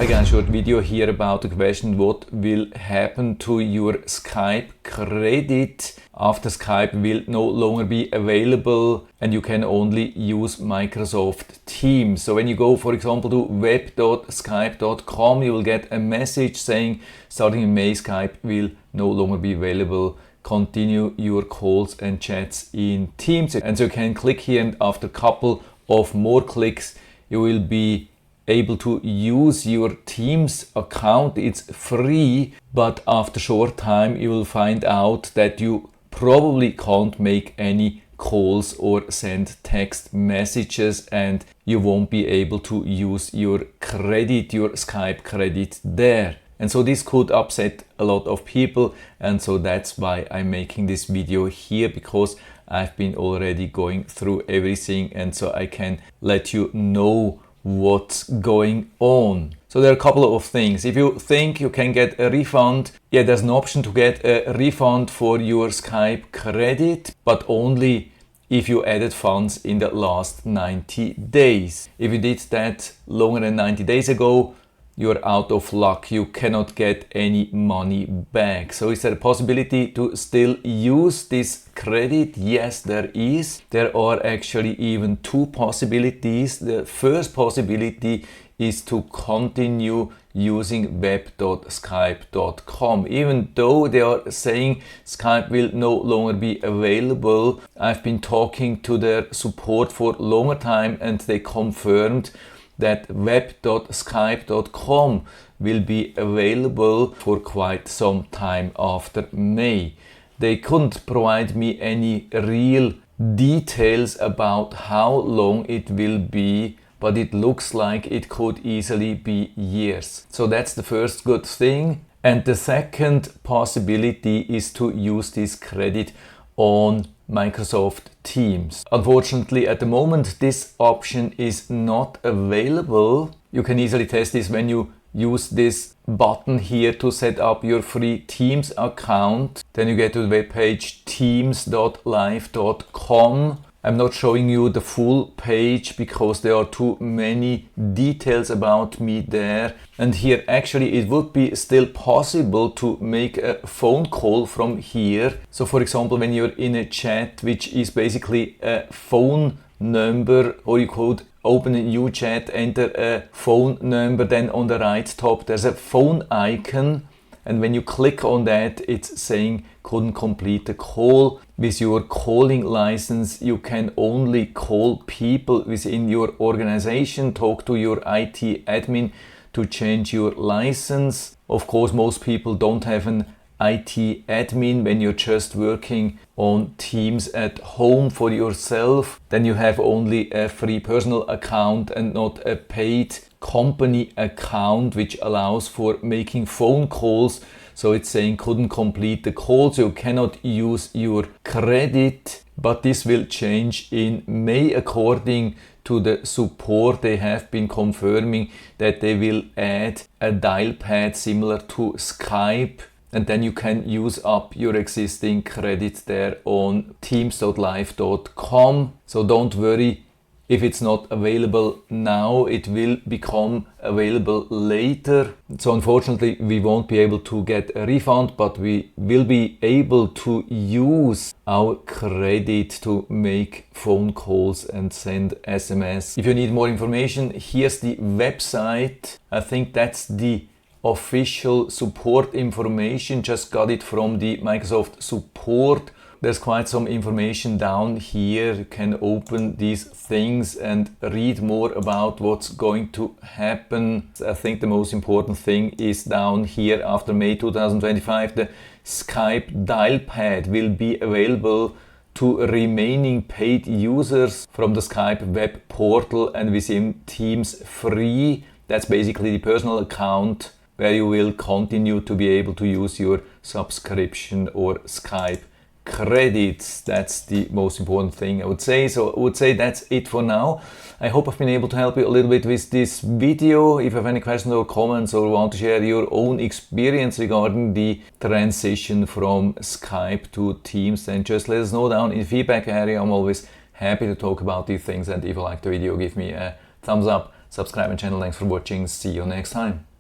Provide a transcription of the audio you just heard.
Hi guys, short video here about the question what will happen to your Skype credit after Skype will no longer be available and you can only use Microsoft Teams. So when you go, for example, to web.skype.com, you will get a message saying starting in May, Skype will no longer be available. Continue your calls and chats in Teams. And so you can click here, and after a couple of more clicks, you will be able to use your Teams account. It's free, but after a short time you will find out that you probably can't make any calls or send text messages, and you won't be able to use your credit, your Skype credit there. And so this could upset a lot of people, and so that's why I'm making this video here, because I've been already going through everything, and so I can let you know what's going on. So there are a couple of things. If you think you can get a refund, yeah, there's an option to get a refund for your Skype credit, but only if you added funds in the last 90 days. If you did that longer than 90 days ago, you're out of luck. You cannot get any money back. So is there a possibility to still use this credit? Yes, there is. There are actually even two possibilities. The first possibility is to continue using web.skype.com. Even though they are saying Skype will no longer be available, I've been talking to their support for a longer time, and they confirmed that web.skype.com will be available for quite some time after May. They couldn't provide me any real details about how long it will be, but it looks like it could easily be years. So that's the first good thing. And the second possibility is to use this credit on Microsoft Teams. Unfortunately, at the moment, this option is not available. You can easily test this when you use this button here to set up your free Teams account. Then you get to the webpage teams.live.com. I'm not showing you the full page because there are too many details about me there. And here actually it would be still possible to make a phone call from here. So for example, when you're in a chat, which is basically a phone number, or you could open a new chat, enter a phone number, then on the right top there's a phone icon. And when you click on that, it's saying couldn't complete the call. With your calling license, you can only call people within your organization, talk to your IT admin to change your license. Of course, most people don't have an IT admin when you're just working on Teams at home for yourself. Then you have only a free personal account and not a paid company account, which allows for making phone calls. So it's saying couldn't complete the call, so you cannot use your credit. But this will change in May according to the support. They have been confirming that they will add a dial pad similar to Skype, and then you can use up your existing credit there on teams.live.com. So don't worry if it's not available now, it will become available later. So unfortunately we won't be able to get a refund, but we will be able to use our credit to make phone calls and send SMS. If you need more information, here's the website. I think that's the official support information. Just got it from the Microsoft support. There's quite some information down here. You can open these things and read more about what's going to happen. I think the most important thing is down here. After May 2025, the Skype dial pad will be available to remaining paid users from the Skype web portal and within Teams free. That's basically the personal account where you will continue to be able to use your subscription or Skype credits. That's the most important thing, I would say. So I would say that's it for now. I hope I've been able to help you a little bit with this video. If you have any questions or comments or want to share your own experience regarding the transition from Skype to Teams, then just let us know down in the feedback area. I'm always happy to talk about these things, and if you like the video, give me a thumbs up, subscribe my channel. Thanks for watching. See you next time.